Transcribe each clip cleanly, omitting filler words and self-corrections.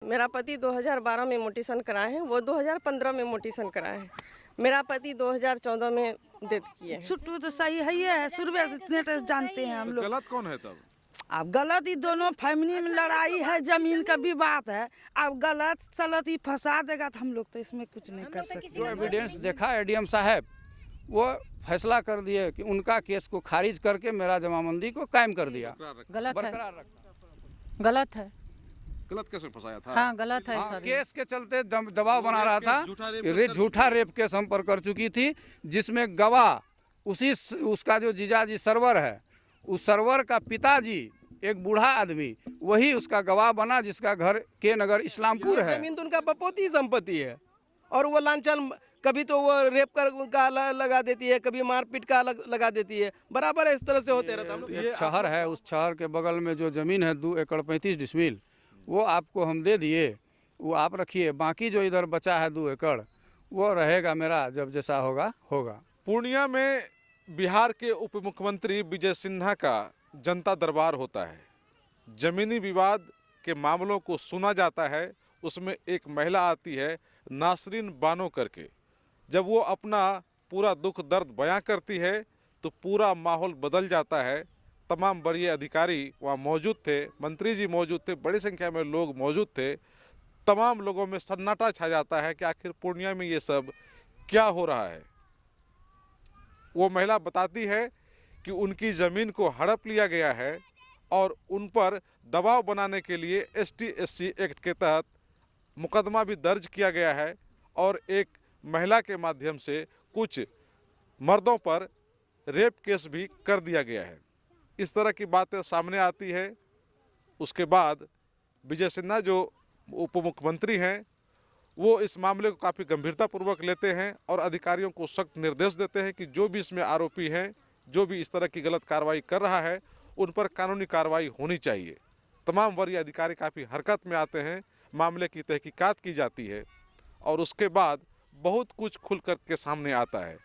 मेरा पति 2012 में मोटिशन कराए हैं, वो 2015 में मोटिशन कराए हैं। मेरा पति 2014 में डेथ किए हैं। छुट्टू तो सही है शुरू से इतने तो जानते हैं हम लोग। गलत कौन है तब? अब गलत ही दोनों फैमिली में लड़ाई है, जमीन का विवाद है। अब गलत सलत ही फंसा देगा तो हम लोग तो इसमें कुछ नहीं कर सकते। जो एविडेंस देखा एडीएम साहब वो फैसला कर दिए कि उनका केस को खारिज करके मेरा जमाबंदी को कायम कर दिया, गलत है, बरकरार रखा। गलत है। गलत कैसे फंसाया था? हाँ गलत है हाँ, सर। केस के चलते दबाव बना रहा था। झूठा रेप केस हम पर कर चुकी थी, जिसमें गवाह उसका जो जीजाजी सर्वर है, उस सर्वर का पिताजी एक बूढ़ा आदमी वही उसका गवाह बना, जिसका घर के नगर इस्लामपुर है। जमीन तो उनका बपोती संपत्ति है और वो लांछन कभी तो वो रेप का लगा देती है, कभी मारपीट का लगा देती है, बराबर है। इस तरह से होते रहता है। एक शहर है, उस शहर के बगल में जो जमीन है 2 एकड़ 35 डिसमिल, वो आपको हम दे दिए, वो आप रखिए। बाकी जो इधर बचा है 2 एकड़ वो रहेगा मेरा, जब जैसा होगा होगा। पूर्णिया में बिहार के उप मुख्यमंत्री विजय सिन्हा का जनता दरबार होता है। जमीनी विवाद के मामलों को सुना जाता है। उसमें एक महिला आती है नासरीन बानो करके। जब वो अपना पूरा दुख दर्द बयां करती है तो पूरा माहौल बदल जाता है। तमाम वरीय अधिकारी वहाँ मौजूद थे, मंत्री जी मौजूद थे, बड़ी संख्या में लोग मौजूद थे। तमाम लोगों में सन्नाटा छा जाता है कि आखिर पूर्णिया में ये सब क्या हो रहा है। वो महिला बताती है कि उनकी ज़मीन को हड़प लिया गया है और उन पर दबाव बनाने के लिए ST/SC एक्ट के तहत मुकदमा भी दर्ज किया गया है और एक महिला के माध्यम से कुछ मर्दों पर रेप केस भी कर दिया गया है। इस तरह की बातें सामने आती है। उसके बाद विजय सिन्हा जो उप मुख्यमंत्री हैं वो इस मामले को काफ़ी गंभीरतापूर्वक लेते हैं और अधिकारियों को सख्त निर्देश देते हैं कि जो भी इसमें आरोपी हैं, जो भी इस तरह की गलत कार्रवाई कर रहा है, उन पर कानूनी कार्रवाई होनी चाहिए। तमाम वरीय अधिकारी काफ़ी हरकत में आते हैं, मामले की तहकीकात की जाती है और उसके बाद बहुत कुछ खुल कर के सामने आता है।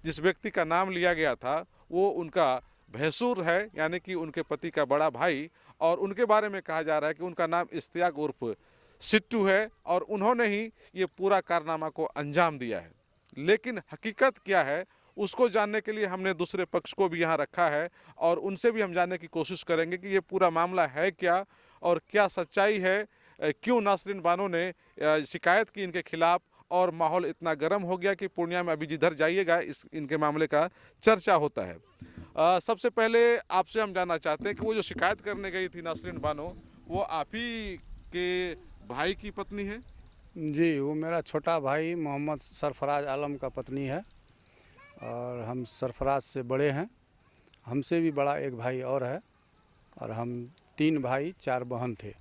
जिस व्यक्ति का नाम लिया गया था वो उनका भैंसुर है, यानी कि उनके पति का बड़ा भाई, और उनके बारे में कहा जा रहा है कि उनका नाम इश्तियाक उर्फ सिट्टू है और उन्होंने ही ये पूरा कारनामा को अंजाम दिया है। लेकिन हकीकत क्या है उसको जानने के लिए हमने दूसरे पक्ष को भी यहाँ रखा है और उनसे भी हम जानने की कोशिश करेंगे कि ये पूरा मामला है क्या और क्या सच्चाई है, क्यों नासरीन बानो ने शिकायत की इनके खिलाफ और माहौल इतना गर्म हो गया कि पूर्णिया में अभी जिधर जाइएगा इनके मामले का चर्चा होता है। सबसे पहले आपसे हम जानना चाहते हैं कि वो जो शिकायत करने गई थी नासरीन बानो, वो आप ही के भाई की पत्नी है? जी, वो मेरा छोटा भाई मोहम्मद सरफराज आलम का पत्नी है और हम सरफराज से बड़े हैं। हमसे भी बड़ा एक भाई और है और हम 3 भाई 4 बहन थे।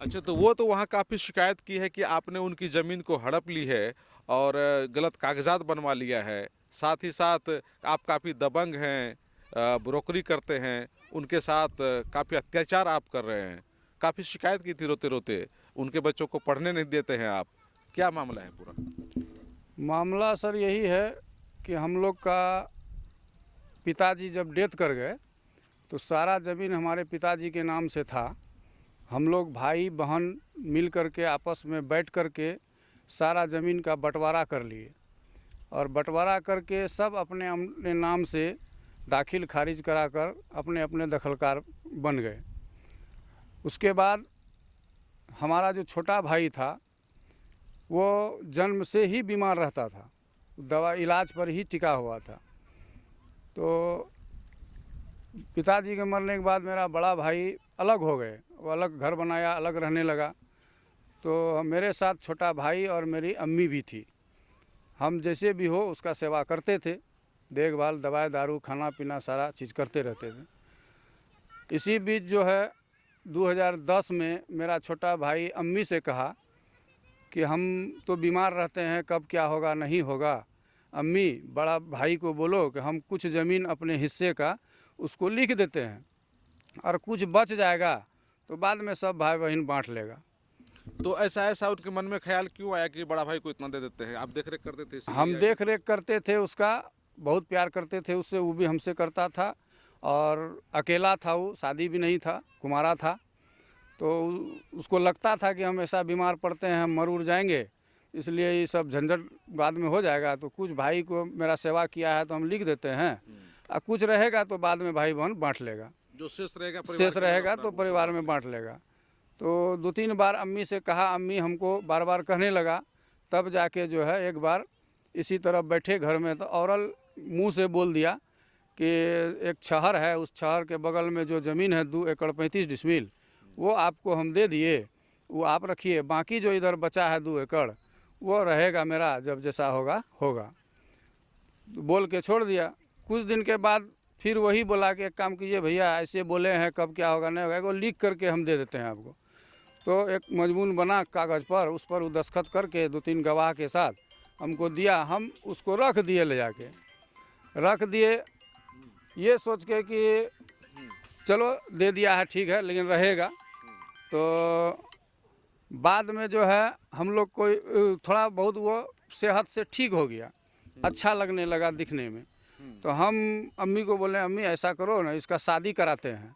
अच्छा, तो वो तो वहाँ काफ़ी शिकायत की है कि आपने उनकी ज़मीन को हड़प ली है और गलत कागजात बनवा लिया है। साथ ही साथ आप काफ़ी दबंग हैं, ब्रोकरी करते हैं, उनके साथ काफ़ी अत्याचार आप कर रहे हैं। काफ़ी शिकायत की थी रोते रोते, उनके बच्चों को पढ़ने नहीं देते हैं आप। क्या मामला है पूरा? मामला सर यही है कि हम लोग का पिताजी जब डेथ कर गए तो सारा ज़मीन हमारे पिताजी के नाम से था। हम लोग भाई बहन मिल कर के आपस में बैठ कर के सारा ज़मीन का बंटवारा कर लिए और बंटवारा करके सब अपने अपने नाम से दाखिल खारिज कराकर अपने अपने दखलकार बन गए। उसके बाद हमारा जो छोटा भाई था वो जन्म से ही बीमार रहता था, दवा इलाज पर ही टिका हुआ था। तो पिताजी के मरने के बाद मेरा बड़ा भाई अलग हो गए, वो अलग घर बनाया, अलग रहने लगा। तो मेरे साथ छोटा भाई और मेरी अम्मी भी थी। हम जैसे भी हो उसका सेवा करते थे, देखभाल, दवाई दारू, खाना पीना सारा चीज़ करते रहते थे। इसी बीच जो है 2010 में मेरा छोटा भाई अम्मी से कहा कि हम तो बीमार रहते हैं, कब क्या होगा नहीं होगा, अम्मी बड़ा भाई को बोलो कि हम कुछ ज़मीन अपने हिस्से का उसको लिख देते हैं और कुछ बच जाएगा तो बाद में सब भाई बहन बांट लेगा। तो ऐसा उनके मन में ख्याल क्यों आया कि बड़ा भाई को इतना दे देते हैं? आप देख रेख करते थे? हम देख रेख करते थे, उसका बहुत प्यार करते थे उससे, वो भी हमसे करता था और अकेला था, वो शादी भी नहीं था, कुमारा था। तो उसको लगता था कि हम ऐसा बीमार पड़ते हैं, हम मर उड़ जाएंगे, इसलिए ये सब झंझट बाद में हो जाएगा। तो कुछ भाई को मेरा सेवा किया है तो हम लिख देते हैं, और कुछ रहेगा तो बाद में भाई बहन बांट लेगा, जो शेष रहेगा तो परिवार में बांट लेगा। तो 2-3 बार अम्मी से कहा, अम्मी हमको बार बार कहने लगा, तब जाके जो है एक बार इसी तरह बैठे घर में तो औरल मुंह से बोल दिया कि एक शहर है, उस शहर के बगल में जो ज़मीन है 2 एकड़ 35 डिसमिल, वो आपको हम दे दिए, वो आप रखिए, बाकी जो इधर बचा है 2 एकड़ वो रहेगा मेरा, जब जैसा होगा होगा। तो बोल के छोड़ दिया। कुछ दिन के बाद फिर वही बोला कि एक काम कीजिए भैया, ऐसे बोले हैं, कब क्या होगा नहीं होगा, वो लिख करके हम दे देते हैं आपको। तो एक मजमून बना कागज़ पर, उस पर वो दस्तखत करके 2-3 गवाह के साथ हमको दिया, हम उसको रख दिए, ले जाके रख दिए, ये सोच के कि चलो दे दिया है ठीक है, लेकिन रहेगा। तो बाद में जो है हम लोग को थोड़ा बहुत वो सेहत से ठीक हो गया, अच्छा लगने लगा दिखने में। तो हम अम्मी को बोले, अम्मी ऐसा करो ना, इसका शादी कराते हैं।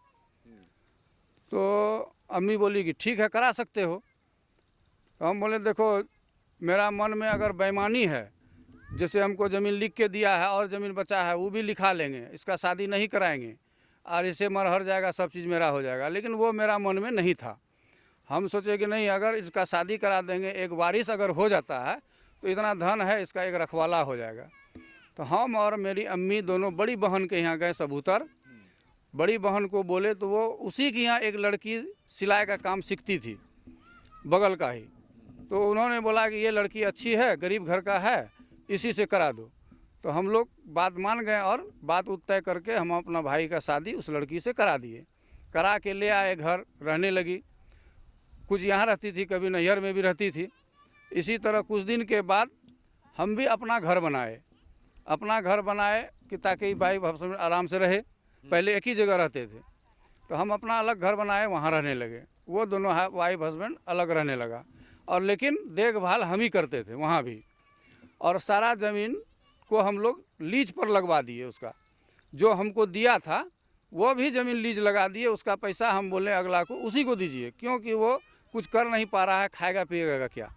तो अम्मी बोली कि ठीक है, करा सकते हो। तो हम बोले देखो, मेरा मन में अगर बेईमानी है, जैसे हमको ज़मीन लिख के दिया है और ज़मीन बचा है वो भी लिखा लेंगे, इसका शादी नहीं कराएंगे और इसे मरहर जाएगा, सब चीज़ मेरा हो जाएगा, लेकिन वो मेरा मन में नहीं था। हम सोचे कि नहीं, अगर इसका शादी करा देंगे, एक वारिस अगर हो जाता है तो इतना धन है, इसका एक रखवाला हो जाएगा। तो हम और मेरी अम्मी दोनों बड़ी बहन के यहाँ गए सबूतर। बड़ी बहन को बोले तो वो उसी के यहाँ एक लड़की सिलाई का काम सीखती थी, बगल का ही। तो उन्होंने बोला कि ये लड़की अच्छी है, गरीब घर का है, इसी से करा दो। तो हम लोग बात मान गए और बात तय करके हम अपना भाई का शादी उस लड़की से करा दिए। करा के ले आए, घर रहने लगी, कुछ यहाँ रहती थी, कभी नैहर में भी रहती थी। इसी तरह कुछ दिन के बाद हम भी अपना घर बनाए कि ताकि भाई भविष्य आराम से रहे। पहले एक ही जगह रहते थे, तो हम अपना अलग घर बनाए, वहाँ रहने लगे। वो दोनों वाइफ हस्बैंड अलग रहने लगा, और लेकिन देखभाल हम ही करते थे वहाँ भी। और सारा ज़मीन को हम लोग लीज पर लगवा दिए, उसका जो हमको दिया था वो भी ज़मीन लीज लगा दिए। उसका पैसा हम बोले अगला को उसी को दीजिए, क्योंकि वो कुछ कर नहीं पा रहा है, खाएगा पिएगा क्या,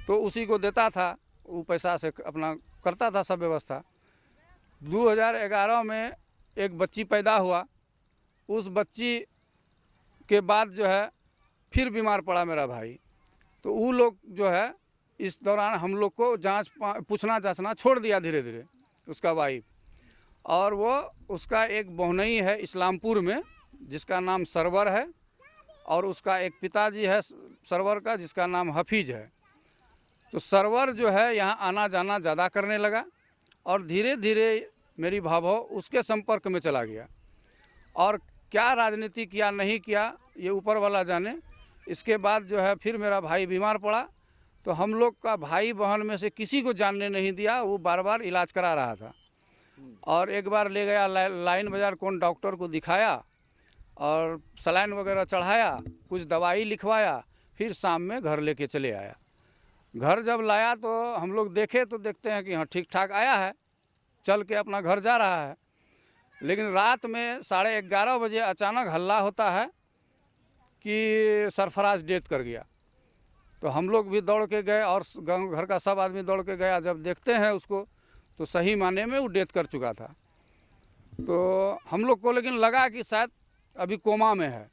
तो उसी को देता था, वो पैसा से अपना करता था सब व्यवस्था। 2011 में एक बच्ची पैदा हुआ। उस बच्ची के बाद जो है फिर बीमार पड़ा मेरा भाई। तो वो लोग जो है इस दौरान हम लोग को पूछना जांचना छोड़ दिया धीरे धीरे, उसका वाइफ। और वो उसका एक बहनई है इस्लामपुर में, जिसका नाम सरवर है, और उसका एक पिताजी है सरवर का, जिसका नाम हफीज़ है। तो सरवर जो है यहाँ आना जाना ज़्यादा करने लगा, और धीरे धीरे मेरी भाभो उसके संपर्क में चला गया। और क्या राजनीति किया नहीं किया ये ऊपर वाला जाने। इसके बाद जो है फिर मेरा भाई बीमार पड़ा, तो हम लोग का भाई बहन में से किसी को जानने नहीं दिया, वो बार बार इलाज करा रहा था। और एक बार ले गया लाइन बाज़ार, कौन डॉक्टर को दिखाया और सलाइन वगैरह चढ़ाया, कुछ दवाई लिखवाया, फिर शाम में घर लेके चले आया। घर जब लाया तो हम लोग देखे तो देखते हैं कि हाँ ठीक ठाक आया है, चल के अपना घर जा रहा है। लेकिन रात में 11:30 बजे अचानक हल्ला होता है कि सरफराज डेथ कर गया। तो हम लोग भी दौड़ के गए और घर का सब आदमी दौड़ के गया। जब देखते हैं उसको तो सही माने में वो डेथ कर चुका था। तो हम लोग को लेकिन लगा कि शायद अभी कोमा में है।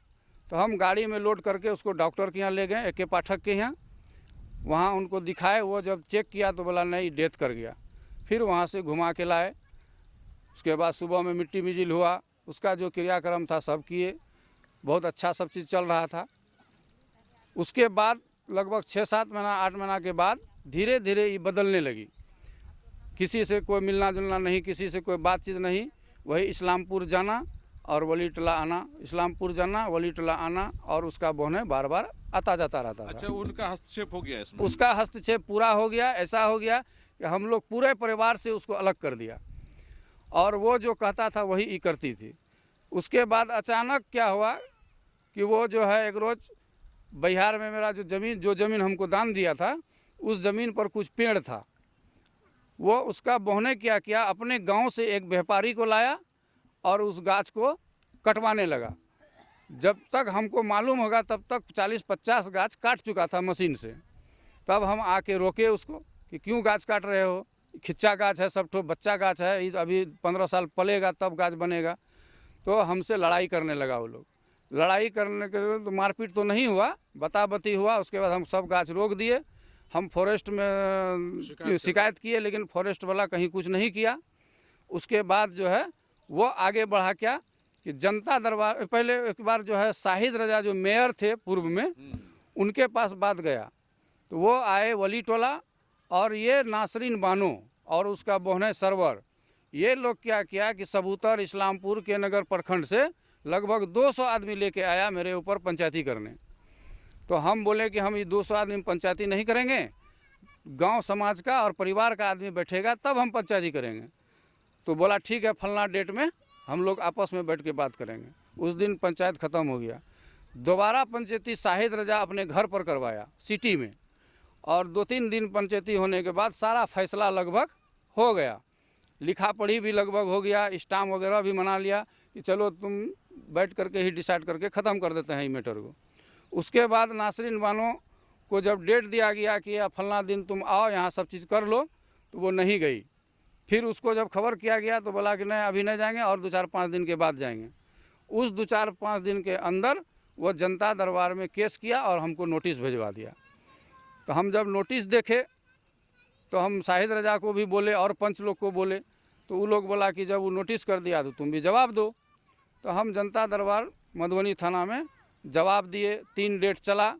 तो हम गाड़ी में लोड करके उसको डॉक्टर के यहाँ ले गए, AK पाठक के यहाँ। वहाँ उनको दिखाए, वो जब चेक किया तो बोला नहीं डेथ कर गया। फिर वहाँ से घुमा के लाए। उसके बाद सुबह में मिट्टी मिजिल हुआ, उसका जो क्रियाक्रम था सब किए, बहुत अच्छा सब चीज़ चल रहा था। उसके बाद लगभग 6-7 महीना 8 महीना के बाद धीरे धीरे ये बदलने लगी। किसी से कोई मिलना जुलना नहीं, किसी से कोई बातचीत नहीं, वही इस्लामपुर जाना और वली टला आना, इस्लामपुर जाना वली टला आना, और उसका बहने बार बार आता जाता रहता था। अच्छा, उनका हस्तक्षेप हो गया इसमें? उसका हस्तक्षेप पूरा हो गया। ऐसा हो गया कि हम लोग पूरे परिवार से उसको अलग कर दिया, और वो जो कहता था वही ई करती थी। उसके बाद अचानक क्या हुआ कि वो जो है एक रोज़ बिहार में मेरा जो ज़मीन हमको दान दिया था, उस ज़मीन पर कुछ पेड़ था। वो उसका बहने क्या किया, अपने गांव से एक व्यापारी को लाया और उस गाछ को कटवाने लगा। जब तक हमको मालूम होगा तब तक 40-50 गाछ काट चुका था मशीन से। तब हम आके रोके उसको कि क्यों गाछ काट रहे हो, खिच्चा गाछ है, सब ठो बच्चा गाछ है, ये अभी 15 साल पलेगा तब गाछ बनेगा। तो हमसे लड़ाई करने लगा वो लोग। लड़ाई करने के तो मारपीट तो नहीं हुआ, बताबती हुआ। उसके बाद हम सब गाछ रोक दिए। हम फॉरेस्ट में शिकायत किए, लेकिन फॉरेस्ट वाला कहीं कुछ नहीं किया। उसके बाद जो है वो आगे बढ़ा क्या कि जनता दरबार, पहले एक बार जो है शाहिद रजा जो मेयर थे पूर्व में, उनके पास बात गया। तो वो आए वली टोला और ये नासरीन बानो और उसका बोहने सरवर, ये लोग क्या किया कि सबूतर इस्लामपुर के नगर प्रखंड से लगभग 200 आदमी लेके आया मेरे ऊपर पंचायती करने। तो हम बोले कि हम ये 200 आदमी में पंचायती नहीं करेंगे, गांव समाज का और परिवार का आदमी बैठेगा तब हम पंचायती करेंगे। तो बोला ठीक है, फलना डेट में हम लोग आपस में बैठ के बात करेंगे। उस दिन पंचायत ख़त्म हो गया। दोबारा पंचायती शाहिद रजा अपने घर पर करवाया सिटी में, और 2-3 दिन पंचायती होने के बाद सारा फैसला लगभग हो गया, लिखा पढ़ी भी लगभग हो गया, स्टाम्प वगैरह भी मना लिया कि चलो तुम बैठ करके ही डिसाइड करके ख़त्म कर देते हैं ये मैटर को। उसके बाद नासरीन बानो को जब डेट दिया गया कि फलना दिन तुम आओ यहाँ सब चीज़ कर लो, तो वो नहीं गई। फिर उसको जब खबर किया गया तो बोला कि नहीं अभी नहीं जाएंगे और 2-4-5 दिन के बाद जाएंगे। उस 2-4-5 दिन के अंदर वो जनता दरबार में केस किया और हमको नोटिस भिजवा दिया। तो हम जब नोटिस देखे तो हम शाहिद रजा को भी बोले और पंच लोग को बोले, तो वो लोग बोला कि जब वो नोटिस कर दिया तो तुम भी जवाब दो। तो हम जनता दरबार मधुबनी थाना में जवाब दिए। 3 डेट चला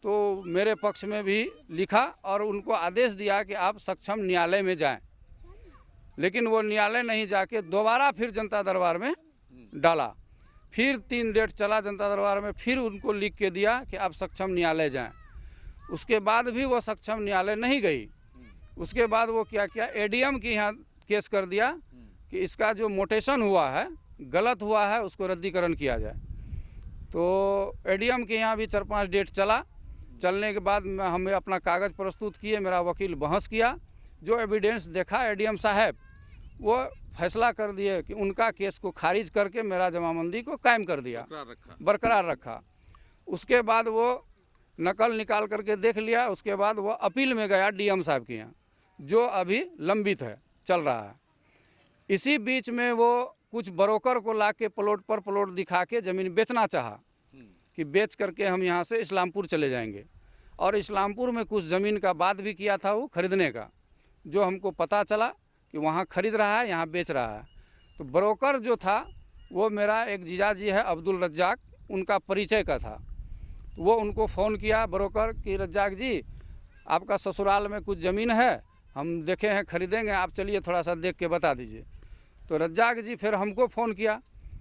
तो मेरे पक्ष में भी लिखा और उनको आदेश दिया कि आप सक्षम न्यायालय में जाएं, लेकिन वो न्यायालय नहीं जाके दोबारा फिर जनता दरबार में डाला। फिर 3 डेट चला जनता दरबार में, फिर उनको लिख के दिया कि आप सक्षम न्यायालय जाएं। उसके बाद भी वो सक्षम न्यायालय नहीं गई। उसके बाद वो क्या किया, एडीएम के यहाँ केस कर दिया कि इसका जो मोटेशन हुआ है गलत हुआ है, उसको रद्दीकरण किया जाए। तो एडीएम के यहाँ भी 4-5 डेट चला। चलने के बाद हमें अपना कागज़ प्रस्तुत किए, मेरा वकील बहस किया। जो एविडेंस देखा एडीएम साहब वो फैसला कर दिए कि उनका केस को खारिज करके मेरा जमाबंदी को कायम कर दिया, बरकरार रखा। उसके बाद वो नकल निकाल करके देख लिया। उसके बाद वो अपील में गया डीएम साहब के यहाँ, जो अभी लंबित है, चल रहा है। इसी बीच में वो कुछ ब्रोकर को ला के प्लॉट पर प्लॉट दिखा के ज़मीन बेचना चाहा कि बेच करके हम यहाँ से इस्लामपुर चले जाएंगे। और इस्लामपुर में कुछ ज़मीन का बात भी किया था वो खरीदने का, जो हमको पता चला कि वहाँ खरीद रहा है, यहाँ बेच रहा है। तो ब्रोकर जो था वो मेरा एक जीजाजी है अब्दुल रज्जाक, उनका परिचय का था। तो वो उनको फ़ोन किया ब्रोकर कि रज्जाक जी आपका ससुराल में कुछ ज़मीन है, हम देखे हैं खरीदेंगे, आप चलिए थोड़ा सा देख के बता दीजिए। तो रज्जाक जी फिर हमको फ़ोन किया,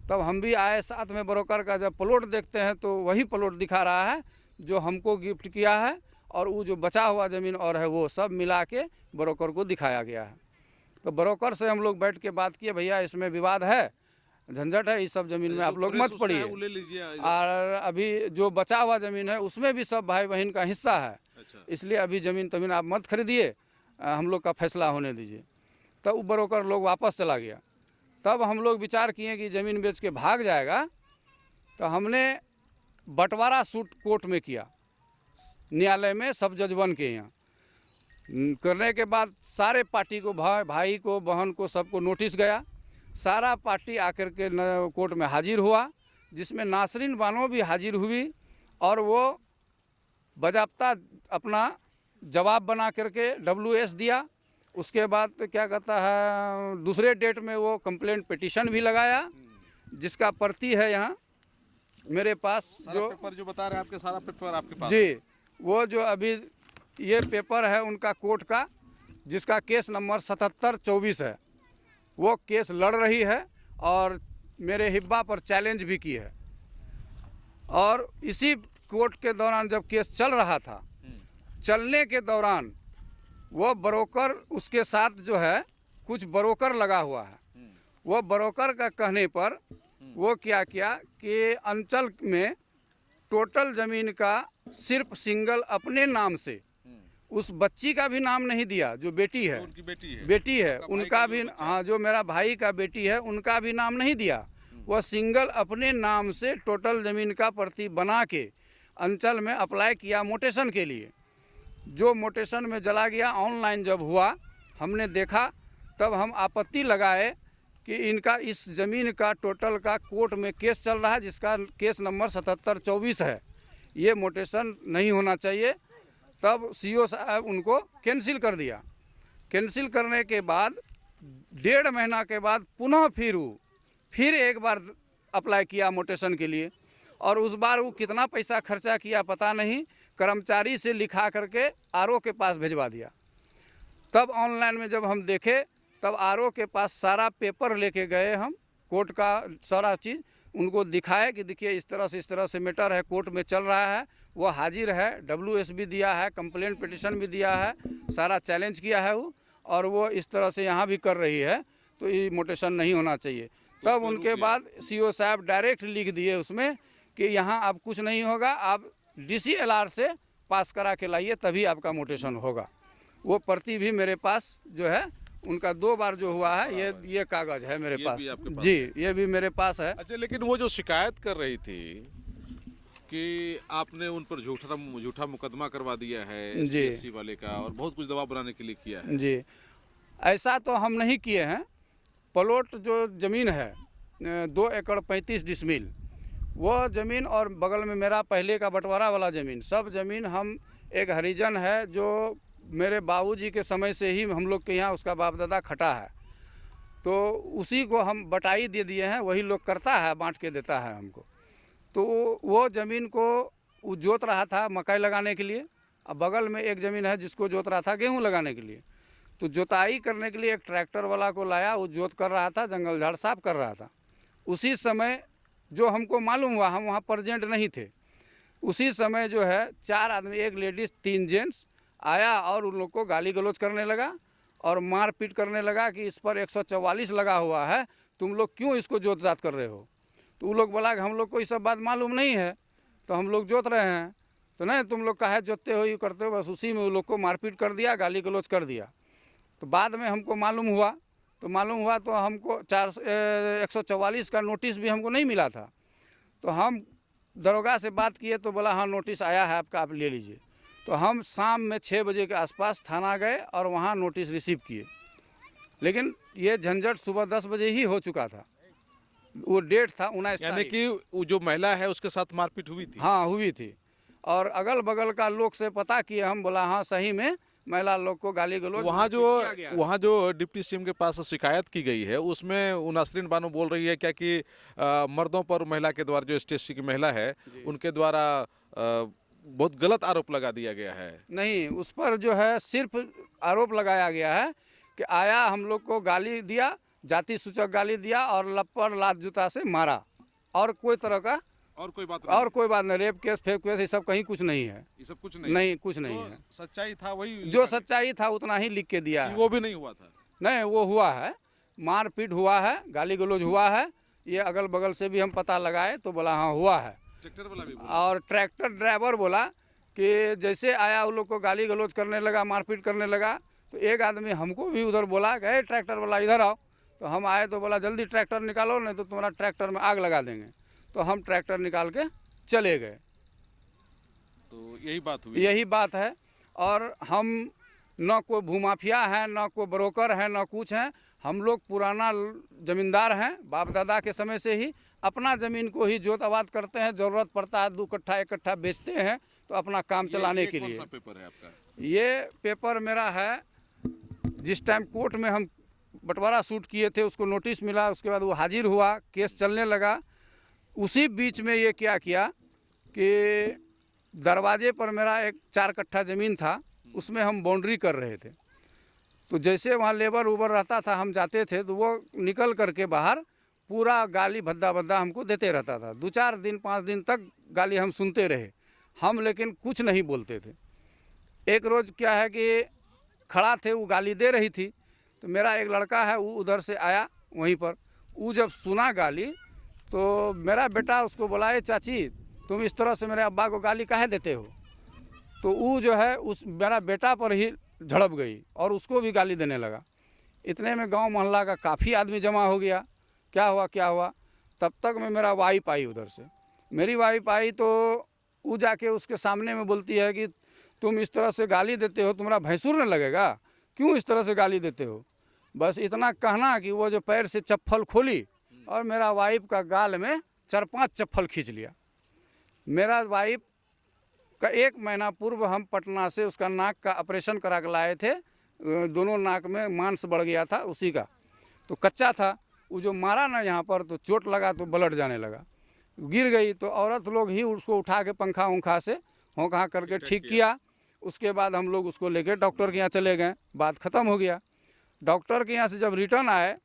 तब हम भी आए साथ में। ब्रोकर का जब प्लॉट देखते हैं तो वही प्लॉट दिखा रहा है जो हमको गिफ्ट किया है, और वो जो बचा हुआ ज़मीन और है वो सब मिला के ब्रोकर को दिखाया गया है। तो ब्रोकर से हम लोग बैठ के बात किए, भैया इसमें विवाद है, झंझट है, इस सब ज़मीन में आप लोग मत पड़िए, और अभी जो बचा हुआ ज़मीन है उसमें भी सब भाई बहन का हिस्सा है, इसलिए अभी ज़मीन तमीन आप मत खरीदिए, हम लोग का फैसला होने दीजिए। तब ब्रोकर लोग वापस चला गया। तब हम लोग विचार किए कि ज़मीन बेच के भाग जाएगा, तो हमने बंटवारा सूट कोर्ट में किया, न्यायालय में सब जज बन के यहाँ करने के बाद सारे पार्टी को, भाई को, बहन को, सबको नोटिस गया। सारा पार्टी आकर के कोर्ट में हाजिर हुआ, जिसमें नासरीन बानो भी हाजिर हुई, और वो बाज़ाब्ता अपना जवाब बना करके WS दिया। उसके बाद क्या कहता है, दूसरे डेट में वो कंप्लेंट पिटीशन भी लगाया, जिसका प्रति है यहाँ मेरे पास। जो पेपर जो बता रहे हैं आपके, सारा पेपर आपके पास जी, वो जो अभी ये पेपर है उनका कोर्ट का, जिसका केस नंबर 7724 है, वो केस लड़ रही है और मेरे हिब्बा पर चैलेंज भी की है। और इसी कोर्ट के दौरान जब केस चल रहा था, चलने के दौरान वो ब्रोकर, उसके साथ जो है कुछ ब्रोकर लगा हुआ है, वो ब्रोकर का कहने पर वो क्या किया कि अंचल में टोटल ज़मीन का सिर्फ सिंगल अपने नाम से, उस बच्ची का भी नाम नहीं दिया जो बेटी है, उनकी बेटी है, बेटी है उनका भी, हाँ, जो मेरा भाई का बेटी है उनका भी नाम नहीं दिया। वह सिंगल अपने नाम से टोटल ज़मीन का प्रति बना के अंचल में अप्लाई किया मोटेशन के लिए। जो मोटेशन में चला गया, ऑनलाइन जब हुआ हमने देखा, तब हम आपत्ति लगाए कि इनका इस ज़मीन का टोटल का कोर्ट में केस चल रहा है, जिसका केस नंबर 7724 है। ये मोटेशन नहीं होना चाहिए। तब सीओ साहब उनको कैंसिल कर दिया। कैंसिल करने के बाद 1.5 महीना के बाद पुनः फिर एक बार अप्लाई किया मोटेशन के लिए, और उस बार वो कितना पैसा खर्चा किया पता नहीं, कर्मचारी से लिखा करके आरओ के पास भिजवा दिया। तब ऑनलाइन में जब हम देखे, तब आरओ के पास सारा पेपर लेके गए हम, कोर्ट का सारा चीज़ उनको दिखाए कि देखिए इस तरह से मैटर है, कोर्ट में चल रहा है। वो हाजिर है, WS भी दिया है, कंप्लेंट पिटिशन भी दिया है, सारा चैलेंज किया है वो, और वो इस तरह से यहाँ भी कर रही है, तो ये मोटेशन नहीं होना चाहिए। तब उनके बाद सीओ साहब डायरेक्ट लिख दिए उसमें कि यहाँ अब कुछ नहीं होगा, आप DCLR से पास करा के लाइए, तभी आपका मोटेशन होगा। वो प्रति भी मेरे पास जो है उनका 2 बार जो हुआ है, ये कागज़ है मेरे पास। जी, ये भी मेरे पास है। अच्छा, लेकिन वो जो शिकायत कर रही थी कि आपने उन पर झूठा मुकदमा करवा दिया है STSC वाले का, और बहुत कुछ दबाव बनाने के लिए किया है। जी, ऐसा तो हम नहीं किए हैं। प्लॉट जो ज़मीन है 2 एकड़ 35 डिसमिल, वो ज़मीन और बगल में मेरा पहले का बंटवारा वाला ज़मीन, सब ज़मीन हम, एक हरिजन है जो मेरे बाबूजी के समय से ही हम लोग के यहाँ उसका बाप दादा खटा है, तो उसी को हम बटाई दे दिए हैं, वही लोग करता है, बांट के देता है हमको। तो वो ज़मीन को वो जोत रहा था मकई लगाने के लिए, अब बगल में एक ज़मीन है जिसको जोत रहा था गेहूँ लगाने के लिए। तो जोताई करने के लिए एक ट्रैक्टर वाला को लाया, वो जोत कर रहा था, जंगल झाड़ साफ कर रहा था। उसी समय जो हमको मालूम हुआ, हम वहाँ प्रेजेंट नहीं थे, उसी समय जो है 4 आदमी, 1 लेडीज़ 3 जेंट्स आया और उन लोग को गाली गलौज करने लगा और मारपीट करने लगा कि इस पर 144 लगा हुआ है, तुम लोग क्यों इसको जोत जात कर रहे हो। तो वो लोग बोला कि हम लोग को ये सब बात मालूम नहीं है, तो हम लोग जोत रहे हैं। तो नहीं, तुम लोग काहे जोतते हो, ये करते हो। बस उसी में वो लोग को मारपीट कर दिया, गाली गलौज कर दिया। तो बाद में हमको मालूम हुआ तो हमको 144 का नोटिस भी हमको नहीं मिला था। तो हम दरोगा से बात किए तो बोला हाँ नोटिस आया है आपका, आप ले लीजिए। तो हम शाम में 6 बजे के आसपास थाना गए और वहाँ नोटिस रिसीव किए, लेकिन ये झंझट सुबह 10 बजे ही हो चुका था। वो डेट था 19 यानी कि वो जो महिला है उसके साथ मारपीट हुई थी? हाँ, हुई थी। और अगल बगल का लोग से पता किए हम, बोला हाँ सही में महिला लोग को गाली गलौज वहाँ जो डिप्टी सीएम के पास शिकायत की गई है, उसमें नासरीन बानो बोल रही है क्या कि मर्दों पर महिला के द्वारा, जो STSC की महिला है उनके द्वारा बहुत गलत आरोप लगा दिया गया है। नहीं, उस पर जो है सिर्फ आरोप लगाया गया है कि आया, हम लोग को गाली दिया, जाति सूचक गाली दिया और लप्पर लात जूता से मारा, और कोई तरह का और कोई बात नहीं, रेप केस फेक केस ये सब कहीं कुछ नहीं है। ये सब कुछ नहीं कुछ नहीं है। सच्चाई था वही, जो सच्चाई था उतना ही लिख के दिया है। वो भी नहीं हुआ था? नहीं, वो हुआ है, मारपीट हुआ है, गाली गलौज हुआ है। ये अगल बगल से भी हम पता लगाए तो बोला हाँ हुआ है। ट्रैक्टर वाला भी बोला? और ट्रैक्टर ड्राइवर बोला कि जैसे आया उन लोग को गाली गलौज करने लगा, मारपीट करने लगा। तो एक आदमी हमको भी उधर बोला कि ट्रैक्टर वाला इधर आओ। तो हम आए तो बोला जल्दी ट्रैक्टर निकालो, नहीं तो तुम्हारा ट्रैक्टर में आग लगा देंगे। तो हम ट्रैक्टर निकाल के चले गए। तो यही बात हुई? यही बात है। और हम न कोई भूमाफिया है, न कोई ब्रोकर है, न कुछ है। हम लोग पुराना ज़मींदार हैं, बाप दादा के समय से ही अपना ज़मीन को ही जोत आबाद करते हैं। ज़रूरत पड़ता है 2 कट्ठा 1 कट्ठा बेचते हैं तो अपना काम चलाने के लिए। कौन सा पेपर है आपका? ये पेपर मेरा है, जिस टाइम कोर्ट में हम बंटवारा शूट किए थे उसको नोटिस मिला, उसके बाद वो हाजिर हुआ, केस चलने लगा। उसी बीच में ये क्या किया कि दरवाजे पर मेरा एक 4 कट्ठा ज़मीन था, उसमें हम बाउंड्री कर रहे थे। तो जैसे वहाँ लेबर उबर रहता था, हम जाते थे तो वो निकल करके बाहर पूरा गाली भद्दा हमको देते रहता था। 2-4 दिन 5 दिन तक गाली हम सुनते रहे, हम लेकिन कुछ नहीं बोलते थे। एक रोज़ क्या है कि खड़ा थे, वो गाली दे रही थी, तो मेरा एक लड़का है वो उधर से आया वहीं पर। वो जब सुना गाली तो मेरा बेटा उसको बोला, ए चाची तुम इस तरह से मेरे अब्बा को गाली काहे देते हो। तो वो जो है उस मेरा बेटा पर ही झड़प गई और उसको भी गाली देने लगा। इतने में गांव मोहल्ला का काफ़ी आदमी जमा हो गया। क्या हुआ तब तक में मेरा वाइफ आई उधर से। मेरी वाइफ आई तो वो जाके उसके सामने में बोलती है कि तुम इस तरह से गाली देते हो, तुम्हारा भैंसुर न लगेगा, क्यों इस तरह से गाली देते हो। बस इतना कहना कि वो जो पैर से चप्पल खोली और मेरा वाइफ का गाल में 4-5 चप्पल खींच लिया। मेरा वाइफ का 1 महीना पूर्व हम पटना से उसका नाक का ऑपरेशन करा के लाए थे, दोनों नाक में मांस बढ़ गया था उसी का, तो कच्चा था। वो जो मारा ना यहाँ पर तो चोट लगा तो ब्लड जाने लगा, गिर गई तो औरत लोग ही उसको उठा के पंखा उंखा से होंका करके ठीक किया। उसके बाद हम लोग उसको लेके डॉक्टर के यहाँ चले गए, बात ख़त्म हो गया। डॉक्टर के यहाँ से जब रिटर्न आए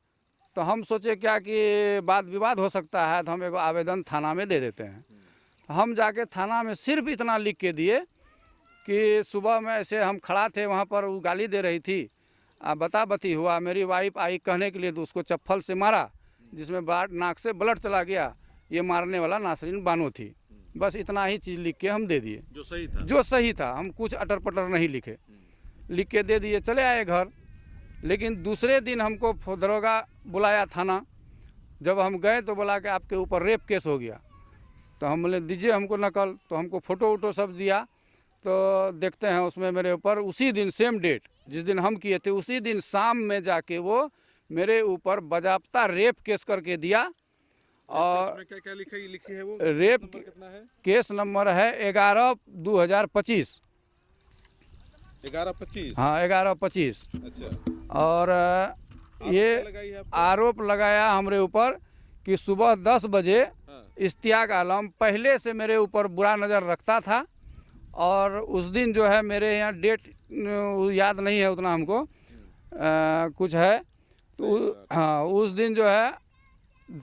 तो हम सोचे क्या कि वाद विवाद हो सकता है, तो हम एक आवेदन थाना में दे देते हैं। हम जाके थाना में सिर्फ इतना लिख के दिए कि सुबह में ऐसे हम खड़ा थे वहाँ पर, वो गाली दे रही थी, बता बती हुआ, मेरी वाइफ आई कहने के लिए तो उसको चप्पल से मारा जिसमें नाक से ब्लड चला गया, ये मारने वाला नासरीन बानो थी। बस इतना ही चीज़ लिख के हम दे दिए, जो सही था। जो सही था। हम कुछ अटर पटर नहीं लिखे, लिख के दे दिए, चले आए घर। लेकिन दूसरे दिन हमको दरोगा बुलाया थाना। जब हम गए तो बोला कि आपके ऊपर रेप केस हो गया। तो हम बोले दीजिए हमको नकल, तो हमको फ़ोटो वोटो सब दिया। तो देखते हैं उसमें मेरे ऊपर उसी दिन सेम डेट जिस दिन हम किए थे उसी दिन शाम में जाके वो मेरे ऊपर बाजाप्ता रेप केस करके दिया। और क्या लिखी है वो रेप कितना है? केस नंबर है 11/2025। 11/25। हाँ 11/25। अच्छा। और ये आरोप लगाया हमरे ऊपर कि सुबह 10 बजे इश्तियाक आलम पहले से मेरे ऊपर बुरा नज़र रखता था। और उस दिन जो है मेरे यहाँ डेट याद नहीं है उतना हमको, कुछ है तो हाँ उस दिन जो है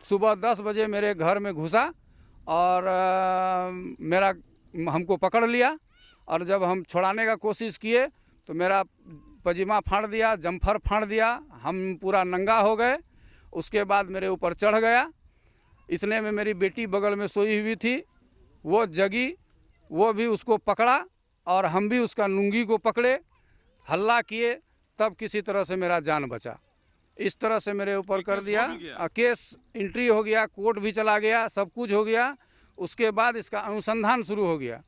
सुबह 10 बजे मेरे घर में घुसा और मेरा हमको पकड़ लिया। और जब हम छुड़ाने का कोशिश किए तो मेरा पजामा फाड़ दिया, जम्फर फाड़ दिया, हम पूरा नंगा हो गए। उसके बाद मेरे ऊपर चढ़ गया। इतने में मेरी बेटी बगल में सोई हुई थी, वो जगी, वो भी उसको पकड़ा और हम भी उसका लुंगी को पकड़े, हल्ला किए, तब किसी तरह से मेरा जान बचा। इस तरह से मेरे ऊपर कर दिया। केस एंट्री हो गया, कोर्ट भी चला गया, सब कुछ हो गया। उसके बाद इसका अनुसंधान शुरू हो गया।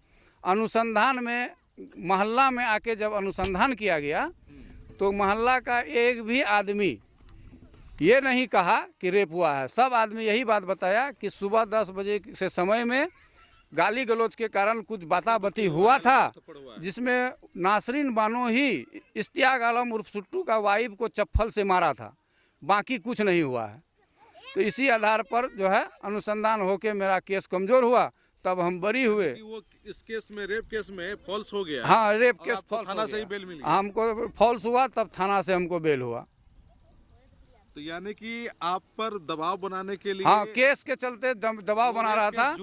अनुसंधान में मोहल्ला में आके जब अनुसंधान किया गया तो मोहल्ला का एक भी आदमी ये नहीं कहा कि रेप हुआ है। सब आदमी यही बात बताया कि सुबह 10 बजे से समय में गाली गलौज के कारण कुछ बाताबती हुआ था, जिसमें नासरीन बानो ही इश्तियाक आलम उर्फ सुट्टू का वाइफ को चप्पल से मारा था, बाकी कुछ नहीं हुआ है। तो इसी आधार पर जो है अनुसंधान होके मेरा केस कमज़ोर हुआ, तब हम बरी हुए। वो इस केस में, रेप केस में फॉल्स हो गया। हाँ रेप केस फॉल्स थाना से ही बेल मिली। हमको फॉल्स हुआ, तब थाना से हमको बेल हुआ। तो यानी कि आप पर दबाव बनाने के लिए, हाँ केस के चलते दबाव बना रहा था।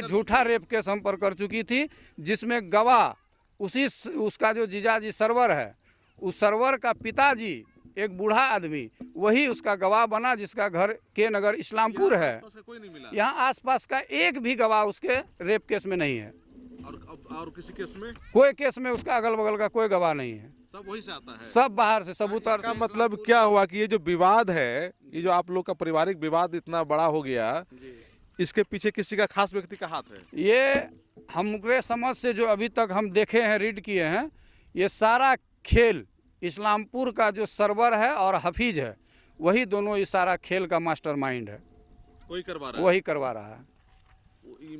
झूठा रेप केस हम पर कर चुकी थी, जिसमें गवाह उसका जो जीजाजी सरवर है, उस सरवर का पिताजी एक बूढ़ा आदमी, वही उसका गवाह बना, जिसका घर के नगर इस्लामपुर है। कोई नहीं मिला। यहाँ आसपास का एक भी गवाह उसके रेप केस में नहीं है। और किसी केस में, कोई केस में उसका अगल बगल का कोई गवाह नहीं है। सब वही से आता है, सब बाहर से सबूतर। इसका मतलब क्या हुआ कि ये जो विवाद है, ये जो आप लोग का पारिवारिक विवाद इतना बड़ा हो गया, इसके पीछे किसी का खास व्यक्ति का हाथ है? ये हमरे समझ से जो अभी तक हम देखे हैं, रीड किए हैं, ये सारा खेल इस्लामपुर का जो सरवर है और हफीज है, वही दोनों इस सारा खेल का मास्टरमाइंड है। वही करवा रहा है। वही करवा रहा है।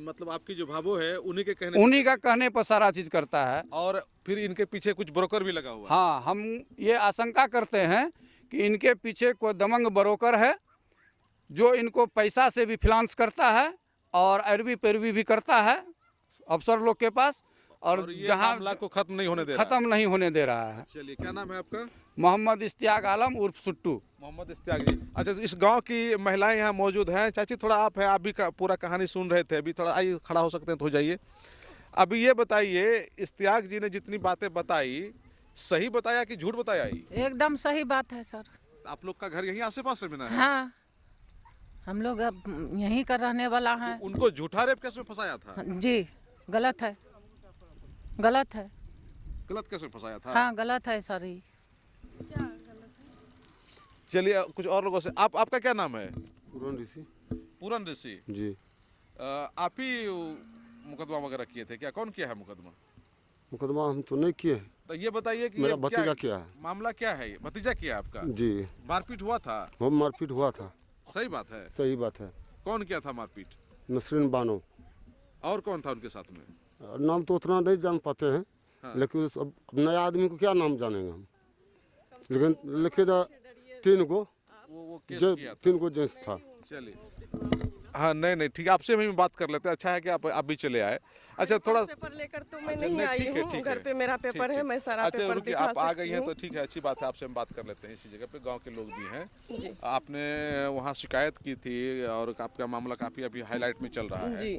मतलब आपकी जो भाभो है उन्हीं का कहने पर सारा चीज करता है। और फिर इनके पीछे कुछ ब्रोकर भी लगा हुआ है। हाँ, हम ये आशंका करते हैं कि इनके पीछे कोई दमंग ब्रोकर है जो इनको पैसा से भी फिनांस करता है और अरबी पैरवी भी करता है अफसर लोग के पास, और जहाँ मामला को खत्म नहीं होने दे रहा है। चलिए, क्या नाम है आपका? मोहम्मद इश्तियाक आलम उर्फ सुट्टू। मोहम्मद इश्तियाक जी। अच्छा, इस गांव की महिलाएं यहाँ मौजूद हैं। चाची थोड़ा आप है, आप भी पूरा कहानी सुन रहे थे, अभी थोड़ा आइए, खड़ा हो सकते हैं तो हो जाइए। अभी ये बताइए, इश्तियाक जी ने जितनी बातें बताई, सही बताया कि झूठ बताया? एकदम सही बात है सर। आप लोग का घर यहीं आसे पास में है? हाँ, हम लोग अब यहीं का रहने वाला है। उनको झूठा रेप केस में फंसाया था? जी, गलत है, गलत है। गलत केस में फंसाया था? हाँ गलत है सर। ही चलिए कुछ और लोगों से, आपका क्या नाम है? पूरन ऋषि। पूरन ऋषि, जी। आप ही मुकदमा वगैरह किए थे क्या? कौन किया है मुकदमा? मुकदमा हम तो नहीं किए हैं, तो ये बताइए कि मेरा ये भतीजा किया है। मामला क्या है? ये भतीजा किया आपका? जी। मारपीट हुआ था? वो मारपीट हुआ था। सही बात है? सही बात है। कौन किया था मारपीट? नसरीन बानो। और कौन था उनके साथ में? नाम तो उतना नहीं जान पाते हैं, हाँ। लेकिन अब नया आदमी को क्या नाम जानेंगे हम। लेकिन 3 गो वो केस किया था? 3 गो जेंट्स था। चलिए, हाँ, नहीं ठीक है, आपसे हम बात कर लेते हैं। अच्छा है कि आप भी चले आए। अच्छा, थोड़ा पेपर लेकर तो मैं अच्छा, नहीं आई ठीक है, हूँ, ठीक घर है। पे मेरा पेपर है, मैं सारा अच्छा, पेपर रुकिए, दिखा आप आ गई सकती हैं हूँ। तो ठीक है, अच्छी बात है, आपसे हम बात कर लेते हैं इसी जगह पे। गांव के लोग भी हैं। जी आपने वहाँ शिकायत की थी और आपका मामला काफ़ी अभी हाईलाइट में चल रहा है। जी।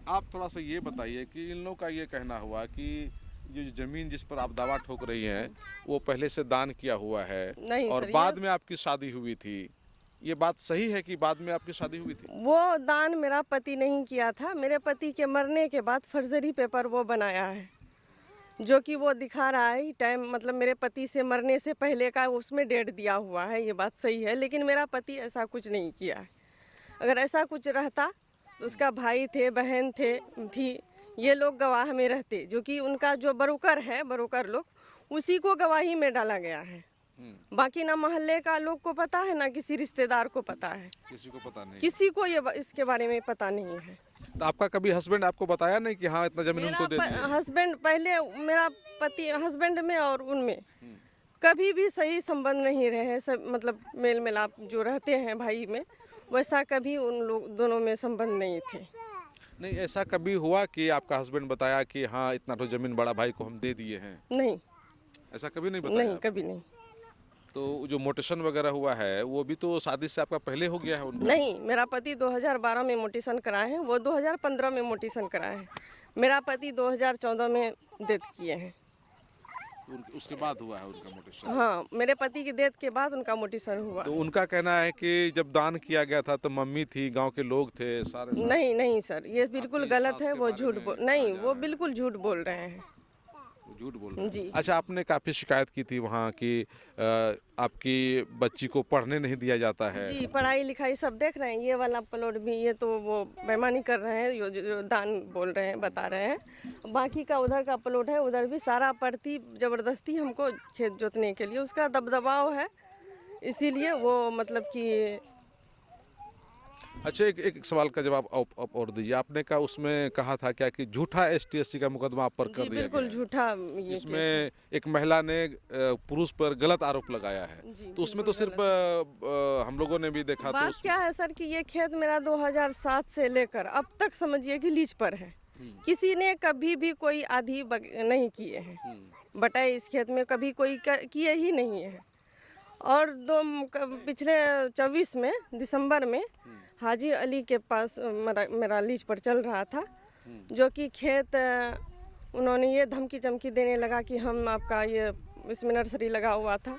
आप थोड़ा सा ये बताइए कि इन लोगों का ये कहना हुआ कि ये जो ज़मीन जिस पर आप दावा ठोक रही हैं वो पहले से दान किया हुआ है नहीं और सर, बाद में आपकी शादी हुई थी। ये बात सही है कि बाद में आपकी शादी हुई थी? वो दान मेरा पति नहीं किया था, मेरे पति के मरने के बाद फर्जरी पेपर वो बनाया है, जो कि वो दिखा रहा है टाइम, मतलब मेरे पति से मरने से पहले का उसमें डेट दिया हुआ है। ये बात सही है, लेकिन मेरा पति ऐसा कुछ नहीं किया है। अगर ऐसा कुछ रहता तो उसका भाई थे, बहन थी, ये लोग गवाह में रहते, जो कि उनका जो बरोकर है, बरोकर लोग, उसी को गवाही में डाला गया है। बाकी ना मोहल्ले का लोग को पता है, ना किसी रिश्तेदार को पता है, किसी को पता नहीं? किसी को ये इसके बारे में पता नहीं है। तो आपका कभी हस्बैंड आपको बताया नहीं कि हाँ इतना जमीन उनको दे मेरा दी? हस्बैंड पहले, मेरा पति हस्बैंड में और उनमें कभी भी सही संबंध नहीं रहे, सब मतलब मेल मिलाप जो रहते हैं भाई में, वैसा कभी उन लोग दोनों में संबंध नहीं थे। नहीं, ऐसा कभी हुआ कि आपका हस्बैंड बताया कि हाँ इतना तो जमीन बड़ा भाई को हम दे दिए हैं? नहीं, ऐसा कभी नहीं बताया? नहीं, कभी नहीं। तो जो मोटेशन वगैरह हुआ है वो भी तो शादी से आपका पहले हो गया है उनका? नहीं, मेरा पति 2012 में मोटिशन कराए हैं, वो 2015 में मोटिशन कराए हैं। मेरा पति 2014 में डेथ किए हैं। उसके बाद हुआ है उनका मोटेशन? हाँ, मेरे पति की डेथ के बाद उनका मोटिशन हुआ। तो उनका कहना है कि जब दान किया गया था तो मम्मी थी, गांव के लोग थे सारे? नहीं नहीं सर, ये बिल्कुल आपकी गलत सास है, के वो बारे झूठ में बोल, कहा नहीं, जा वो रहा है। बिल्कुल झूठ बोल रहे हैं। वो झूठ बोल रहे हैं? जी। अच्छा, आपने काफ़ी शिकायत की थी वहाँ कि आपकी बच्ची को पढ़ने नहीं दिया जाता है। जी, पढ़ाई लिखाई सब देख रहे हैं, ये वाला प्लॉट भी, ये तो वो बेईमानी कर रहे हैं, जो दान बोल रहे हैं, बता रहे हैं। बाकी का उधर का प्लॉट है, उधर भी सारा पड़ती ज़बरदस्ती हमको खेत जोतने के लिए, उसका दबदबाव है, इसीलिए वो मतलब कि। अच्छा, एक सवाल का जवाब आप और दीजिए। आपने कहा उसमें कहा था क्या कि झूठा ST/SC का मुकदमा आप पर कर जी दिया बिल्कुल गया है। झूठा ये इसमें एक महिला ने पुरुष पर गलत आरोप लगाया है। जी, तो उसमें तो सिर्फ हम लोगों ने भी देखा तो बात क्या है सर कि ये खेत मेरा 2007 से लेकर अब तक समझिए कि लीज पर है। किसी ने कभी भी कोई आधी नहीं किए हैं, बटाई इस खेत में कभी कोई किए ही नहीं है। और पिछले 24 में दिसंबर में हाजी अली के पास मेरा लीज पर चल रहा था, जो कि खेत उन्होंने ये धमकी चमकी देने लगा कि हम आपका ये इसमें नर्सरी लगा हुआ था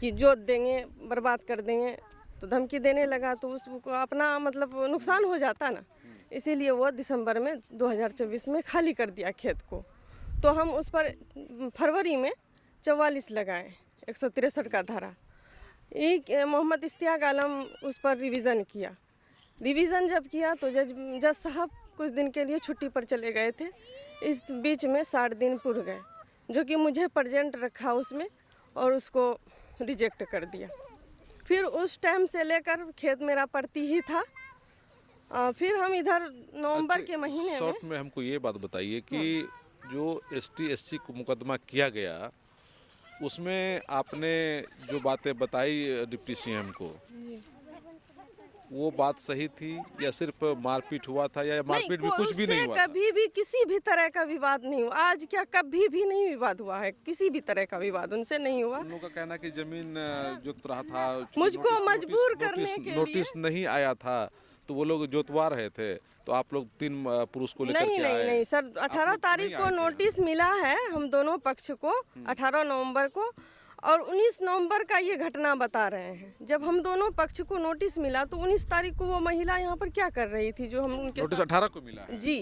कि जोत देंगे, बर्बाद कर देंगे, तो धमकी देने लगा, तो उसको अपना मतलब नुकसान हो जाता ना, इसीलिए वो दिसंबर में 2024 में खाली कर दिया खेत को। तो हम उस पर फरवरी में 44 लगाए, 163 का धारा। एक मोहम्मद इश्तियाक आलम उस पर रिवीज़न किया। रिवीज़न जब किया तो जज साहब कुछ दिन के लिए छुट्टी पर चले गए थे। इस बीच में 60 दिन पूर गए, जो कि मुझे प्रेजेंट रखा उसमें और उसको रिजेक्ट कर दिया। फिर उस टाइम से लेकर खेत मेरा पड़ती ही था। फिर हम इधर नवंबर के महीने में। शॉर्ट में हमको ये बात बताइए कि जो ST/SC को मुकदमा किया गया उसमें आपने जो बातें बताई डिप्टी CM को, वो बात सही थी या सिर्फ मारपीट हुआ था या मारपीट भी कुछ भी नहीं हुआ था? कभी भी किसी भी तरह का विवाद नहीं हुआ। आज क्या, कभी भी नहीं विवाद हुआ है, किसी भी तरह का विवाद उनसे नहीं हुआ। उन लोगों का कहना कि जमीन जोत रहा था, मुझको मजबूर करने के लिए। नोटिस नहीं आया था तो वो लोग जोतवा रहे थे, तो आप लोग 3 पुरुष को लेकर नहीं के नहीं आए। नहीं सर, 18 लोग तारीख नहीं को आए थे नोटिस मिला है हम दोनों पक्ष को, 18 नवंबर को, और 19 नवंबर का ये घटना बता रहे हैं। जब हम दोनों पक्ष को नोटिस मिला तो 19 तारीख को वो महिला यहाँ पर क्या कर रही थी, जो हम उनके नोटिस 18 को मिला है? जी।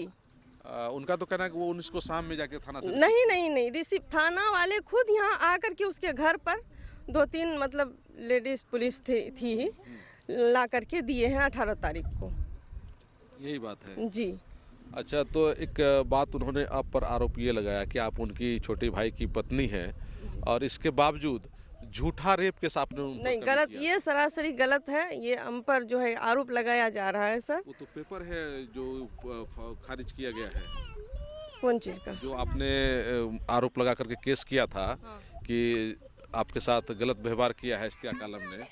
उनका तो कहना है कि वो 19 को शाम में जाके थाना से नहीं नहीं नहीं, रिसीव थाना वाले खुद यहाँ आकर के उसके घर पर 2-3 मतलब लेडीज पुलिस थी ला करके दिए हैं 18 तारीख को। यही बात है। जी। अच्छा, तो एक बात उन्होंने आप पर आरोप ये लगाया कि आप उनकी छोटे भाई की पत्नी हैं और इसके बावजूद झूठा रेप केस आपने उन पर नहीं, कभी गलत, किया। ये सरासरी गलत है। ये हम पर जो है आरोप लगाया जा रहा है सर। वो तो पेपर है जो खारिज किया गया है, कौन चीज़ का? जो आपने आरोप लगा करके केस किया था कि आपके साथ गलत व्यवहार किया है इश्तियाक आलम ने।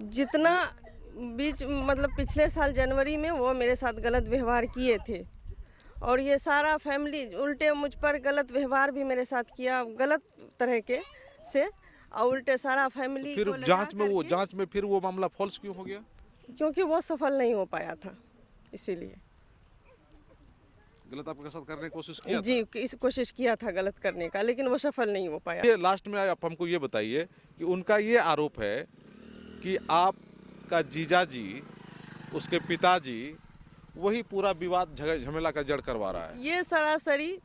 जितना बीच मतलब पिछले साल जनवरी में वो मेरे साथ गलत व्यवहार किए थे और ये सारा फैमिली उल्टे मुझ पर गलत व्यवहार भी मेरे साथ किया गलत तरह के से, और उल्टे सारा फैमिली फिर को लगा जांच में करके- जांच में फिर वो मामला फॉल्स क्यों हो गया? क्योंकि वो सफल नहीं हो पाया था, इसीलिए। गलत आपके साथ करने की कोशिश किया जी, इस कोशिश किया था गलत करने का, लेकिन वो सफल नहीं हो पाया। ये लास्ट में आप हमको ये बताइए कि उनका ये आरोप है कि आपका जीजाजी, उसके पिताजी वही पूरा विवाद झमेला का जड़ करवा रहा है। ये सरासरी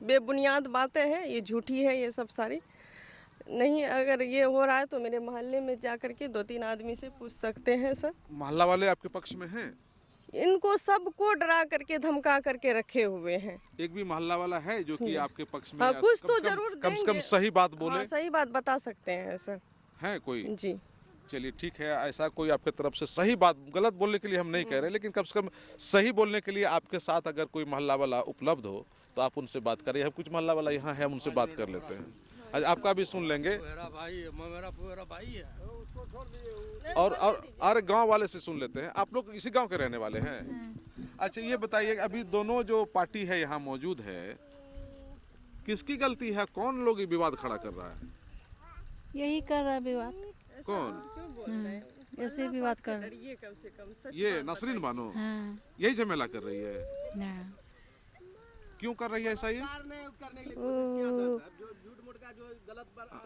बेबुनियाद बातें हैं, ये झूठी है ये सब सारी। नहीं, अगर ये हो रहा है तो मेरे मोहल्ले में जा कर के 2-3 आदमी से पूछ सकते हैं सर। मोहल्ला वाले आपके पक्ष में हैं? इनको सबको डरा करके धमका करके रखे हुए हैं। एक भी मोहल्ला वाला है जो कि आपके पक्ष में हाँ, या कुछ कम तो से कम- जरूर कम से कम देंगे। सही बात बोले? हाँ, सही बात बता सकते हैं सर। है कोई? जी। चलिए ठीक है, ऐसा कोई आपके तरफ से सही बात, गलत बोलने के लिए हम नहीं कह रहे, लेकिन कम से कम सही बोलने के लिए आपके साथ अगर कोई मोहल्ला वाला उपलब्ध हो तो आप उनसे बात करिए। हम कुछ मोहल्ला वाला यहाँ है, हम उनसे बात कर लेते हैं। आज आपका भी सुन लेंगे मेरा भाई है। और गांव वाले से सुन लेते हैं। आप लोग इसी गांव के रहने वाले हैं? अच्छा, ये बताइए, अभी दोनों जो पार्टी है यहाँ मौजूद है, किसकी गलती है? कौन लोग ये विवाद खड़ा कर रहा है? यही कर रहा है विवाद। कौन? ऐसे विवाद कर रहा ये कम से कम ये नसरीन बानो हाँ, यही झमेला कर रही है। हाँ। क्यों कर रही है ऐसा? ये वो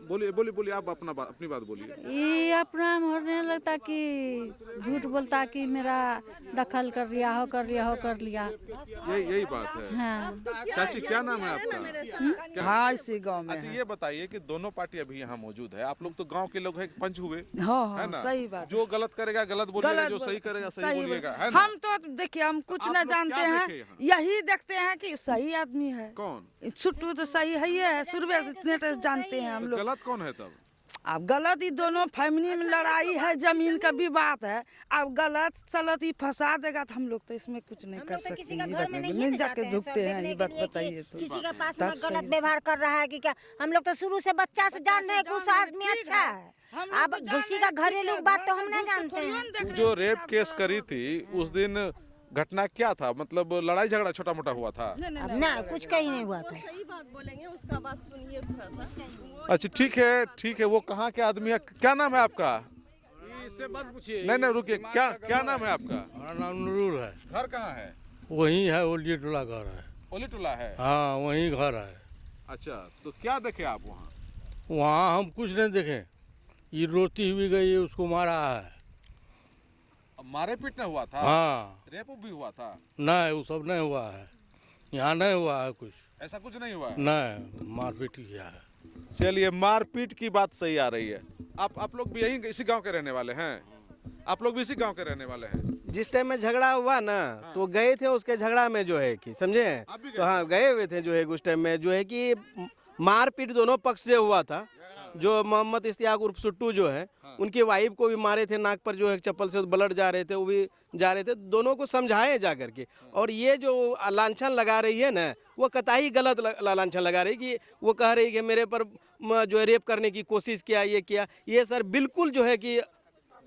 बोलिए बोलिए बोलिए, आप अपनी बात बोलिए। ये अपना होने लगता कि झूठ बोलता कि मेरा दखल कर लिया हो कर लिया। यही बात है। हाँ। चाची, क्या नाम है आपका? हाँ, इसी गांव में अच्छा, है। ये बताइए कि दोनों पार्टी अभी यहाँ मौजूद है। आप लोग तो गांव के लोग हैं, पंच हुए, हाँ है हाँ, ना? सही बात। जो गलत करेगा गलत बोलिएगा, जो सही करेगा सही बोलिएगा, है ना? हम तो देखिए, हम कुछ आप न लोग जानते क्या हैं, देखे यहाँ? यही देखते हैं कि सही आदमी है। कौन? छुट्टू तो सही है ही है, शुरू से इतने तो जानते हैं हम तो लोग। गलत कौन है तब? अब गलत ही दोनों फैमिली में लड़ाई है, जमीन का भी बात है। अब गलत सलत ही फंसा देगा तो हम लोग तो इसमें कुछ नहीं कर सकते। किसी का ये घर बात में नहीं, नहीं नहीं जाके जाते हैं, झुकते सब हैं, ये देखने बात के लिए बताइए कि तो। किसी का पास तब में गलत सही। व्यवहार कर रहा है कि क्या। हम लोग तो शुरू से बच्चा से जान रहे हैं कि उस आदमी अच्छा है। अब किसी का घरेलू बात तो हम नहीं जानते हैं। जो रेप केस करी थी उस दिन घटना क्या था? मतलब लड़ाई झगड़ा छोटा मोटा हुआ था? अब ना कुछ कहीं नहीं हुआ था। सही बात बोलेंगे, उसका बात सुनिए थोड़ा सा। अच्छा ठीक है। वो कहाँ के आदमी है? क्या नाम है आपका? इससे मत पूछिए। नहीं रुकिए, क्या नाम है आपका? हमारा नाम नूरुल है। घर कहाँ है? वहीं है, ओलिया टोला घर है। ओली टोला है? हाँ, वहीं घर है। अच्छा, तो क्या देखे आप वहाँ? वहाँ हम कुछ नहीं देखे। ये रोती हुई गई है, उसको मारा है। मारे पीटने हुआ था? हाँ। रेप भी हुआ था? नहीं, वो सब नहीं हुआ है। यहाँ नहीं हुआ है कुछ। ऐसा कुछ नहीं हुआ है? नहीं, मारपीट किया है। चलिए, मारपीट की बात सही आ रही है। आप लोग भी यही इसी गांव के रहने वाले हैं? आप लोग भी इसी गांव के रहने वाले हैं? जिस टाइम में झगड़ा हुआ ना, तो गए थे उसके झगड़ा में जो है कि समझे। आप भी गए तो हाँ, गए हुए थे जो है उस टाइम में जो है कि मारपीट दोनों पक्ष से हुआ था। जो मोहम्मद इश्तियाक उर्फ सुट्टू जो है, उनकी वाइफ को भी मारे थे, नाक पर जो है चप्पल से ब्लड जा रहे थे, वो भी जा रहे थे। दोनों को समझाए जा करके। और ये जो लांछन लगा रही है ना, वो कतई गलत लांछन लगा रही कि वो कह रही कि मेरे पर जो है रेप करने की कोशिश किया, ये किया। ये सर बिल्कुल जो है कि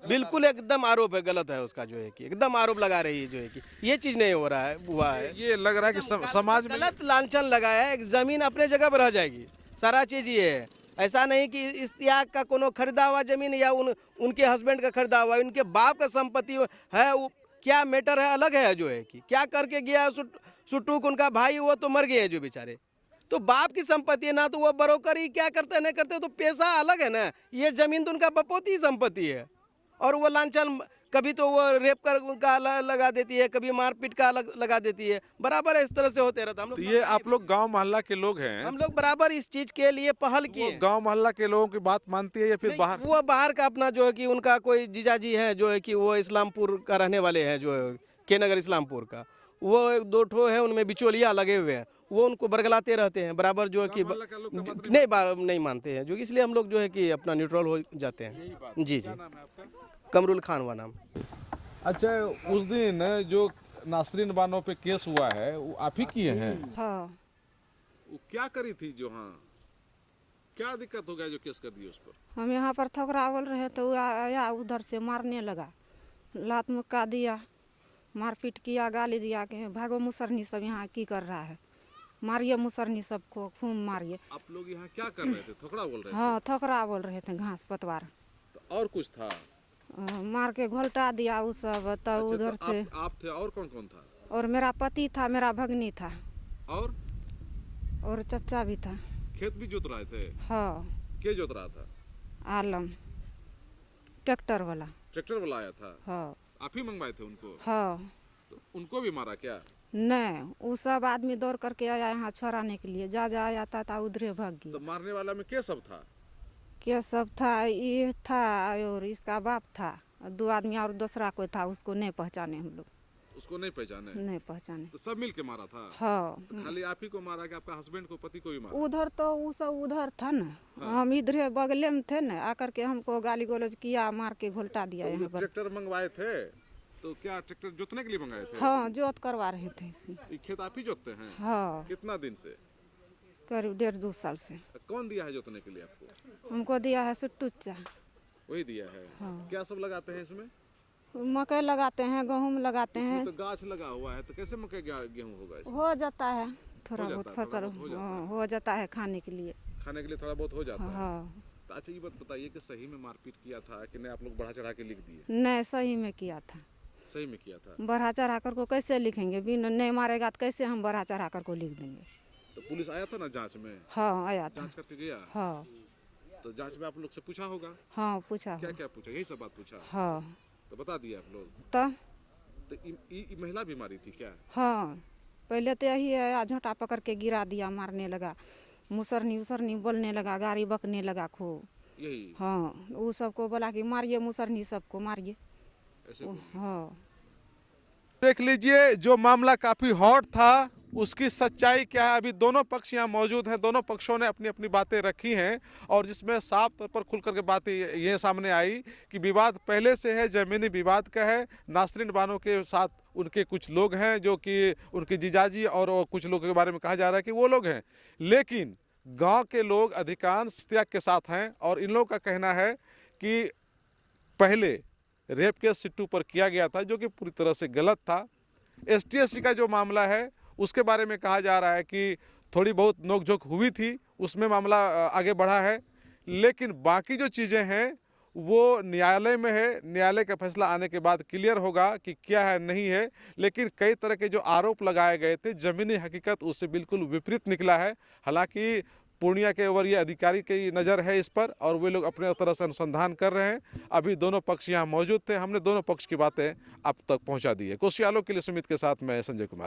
बिल्कुल एकदम आरोप है, गलत है उसका, जो है कि एकदम आरोप लगा रही है जो है कि ये चीज़ नहीं हो रहा है, हुआ है। ये लग रहा है कि समाज में गलत लांछन लगाया है। एक जमीन अपने जगह पर रह जाएगी, सारा चीज़ ये है। ऐसा नहीं कि इश्तियाक का कोनो खरीदा हुआ जमीन या उनके हस्बैंड का खरीदा हुआ, उनके बाप का संपत्ति है। वो क्या मैटर है, अलग है जो है कि क्या करके गया सुट्टू को, उनका भाई वो तो मर गए हैं जो बेचारे। तो बाप की संपत्ति है ना, तो वो बरोकरी क्या करते नहीं करते, तो पैसा अलग है ना। ये जमीन तो उनका बपोती संपत्ति है। और वो लांछन कभी तो वो रेप का लगा देती है, कभी मारपीट का लगा देती है, बराबर इस तरह से होते रहता है। हम तो लोग ये आप लोग गांव मोहल्ला के लोग हैं, हम लोग बराबर इस चीज के लिए पहल किए। गांव मोहल्ला के लोगों की बात मानती है या फिर बाहर? वो बाहर का अपना जो है कि उनका कोई जीजाजी है जो है कि वो इस्लामपुर का रहने वाले हैं, जो है के नगर इस्लामपुर का, वो 2 ठो है, उनमें बिचौलिया लगे हुए हैं, वो उनको बरगलाते रहते हैं बराबर, जो है कि नहीं मानते हैं, जो इसलिए हम लोग जो है कि अपना न्यूट्रल हो जाते हैं। जी जी, कमरुल खान हुआ नाम। अच्छा, उस दिन जो नासरीन बानो पे केस हुआ है वो आप ही किए हैं? हाँ। वो क्या करी थी जो, हाँ क्या दिक्कत हो गया जो केस कर दिए उस पर? हम यहाँ पर थोकरावल रहे तो वो आया उधर से मारने लगा, लात मुक्का दिया, मारपीट किया, गाली दिया कि भागो मुसरनी सब यहाँ की कर रहा है, मारिए मुसरनी सबको, खूब मारिए। आप लोग यहाँ क्या कर रहे थे? थोकड़ा बोल रहे थे? हाँ, थोकरा बोल रहे थे, घास पतवार। तो और कुछ था? मार के घोलटा दिया वो सब। तो अच्छा, उधर तो से आप थे और कौन कौन था? और मेरा पति था, मेरा भगनी था, और चचा भी था। खेत भी जोत रहे थे? हाँ। के जोत रहा था? आलम, ट्रैक्टर वाला। ट्रैक्टर वाला आया था? हाँ। आप ही मंगवाए थे उनको? हाँ। तो उनको भी मारा क्या? नहीं, वो सब आदमी दौड़ करके आया यहाँ छोड़ाने के लिए, जा आता था उधरे भाग गया। तो मारने वाला में क्या सब था? क्या सब था? ये था और इसका बाप था, 2 आदमी और दूसरा कोई था, उसको नहीं पहचाने हम लोग। उसको नहीं पहचाने? नहीं पहचाने। तो सब मिल के मारा था? हाँ। तो खाली आप ही को मारा कि आपका हस्बैंड को, पति को भी मारा? उधर तो वो सब उधर था ना। हाँ। हम इधर बगले में थे ना, आकर के हमको गाली गलौज किया, मार के घोलटा दिया तो यहाँ पर। ट्रैक्टर मंगवाए थे तो क्या ट्रैक्टर जोतने के लिए मंगाए थे? हाँ, जोत करवा रहे थे इसी। ये खेत आप ही जोतते हैं? हाँ। कितना दिन से? करीब 1.5-2 साल से। कौन दिया है जोतने के लिए आपको? हमको दिया है सुट्टूचा। वही दिया है? हाँ। क्या सब लगाते हैं इसमें? मकई लगाते हैं, गेहूँ लगाते हैं। तो गाछ लगा हुआ है, तो कैसे मकई गेहूँ होगा इसमें? हो जाता है थोड़ा हो बहुत जाता है, फसल, थोड़ा बहुत हो जाता है। हो जाता है खाने के लिए। खाने के लिए थोड़ा बहुत हो जाता है। हाँ। तो अच्छा, ये बात बताइए कि सही में मारपीट किया था कि नहीं? आप लोग बढ़ा चढ़ा के लिख दिए? नहीं, सही में किया था। सही में किया था? बढ़ा चढ़ा कर को कैसे लिखेंगे? बिना नहीं मारेगा तो कैसे हम बढ़ा चढ़ा कर को लिख देंगे? तो पुलिस आया था ना जांच में? हाँ, आया था। जांच करके गया? हाँ। तो जांच में आप लोग से पूछा होगा? हाँ, पूछा। क्या क्या पूछा? यही सब बात पूछा? हाँ। तो बता दिया आप लोग? तो महिला भी मारी थी क्या? हाँ, पहले तो यही है, झोंटा पकड़ के गिरा दिया, मारने लगा, मुसरनी बोलने लगा, गाड़ी बकने लगा खूब। यही? हाँ, वो सबको बोला कि मारिए मुसरनी सबको मारिए। ऐसे? हाँ। देख लीजिए, जो मामला काफ़ी हॉट था उसकी सच्चाई क्या है। अभी दोनों पक्ष यहाँ मौजूद हैं, दोनों पक्षों ने अपनी अपनी बातें रखी हैं और जिसमें साफ तौर पर खुल करके बातें ये सामने आई कि विवाद पहले से है, ज़मीनी विवाद का है। नासरीन बानो के साथ उनके कुछ लोग हैं जो कि उनके जीजाजी और कुछ लोगों के बारे में कहा जा रहा है कि वो लोग हैं, लेकिन गाँव के लोग अधिकांश त्याग के साथ हैं और इन लोगों का कहना है कि पहले रेप केस सिट्टू पर किया गया था जो कि पूरी तरह से गलत था। ST/SC का जो मामला है उसके बारे में कहा जा रहा है कि थोड़ी बहुत नोकझोंक हुई थी, उसमें मामला आगे बढ़ा है, लेकिन बाकी जो चीज़ें हैं वो न्यायालय में है। न्यायालय का फैसला आने के बाद क्लियर होगा कि क्या है नहीं है। लेकिन कई तरह के जो आरोप लगाए गए थे, ज़मीनी हकीकत उससे बिल्कुल विपरीत निकला है। हालांकि पूर्णिया के वरीय अधिकारी की नज़र है इस पर और वे लोग अपने तरह से अनुसंधान कर रहे हैं। अभी दोनों पक्ष यहाँ मौजूद थे, हमने दोनों पक्ष की बातें आप तक पहुँचा दी है। कोशियालों के लिए सुमित के साथ मैं संजय कुमार।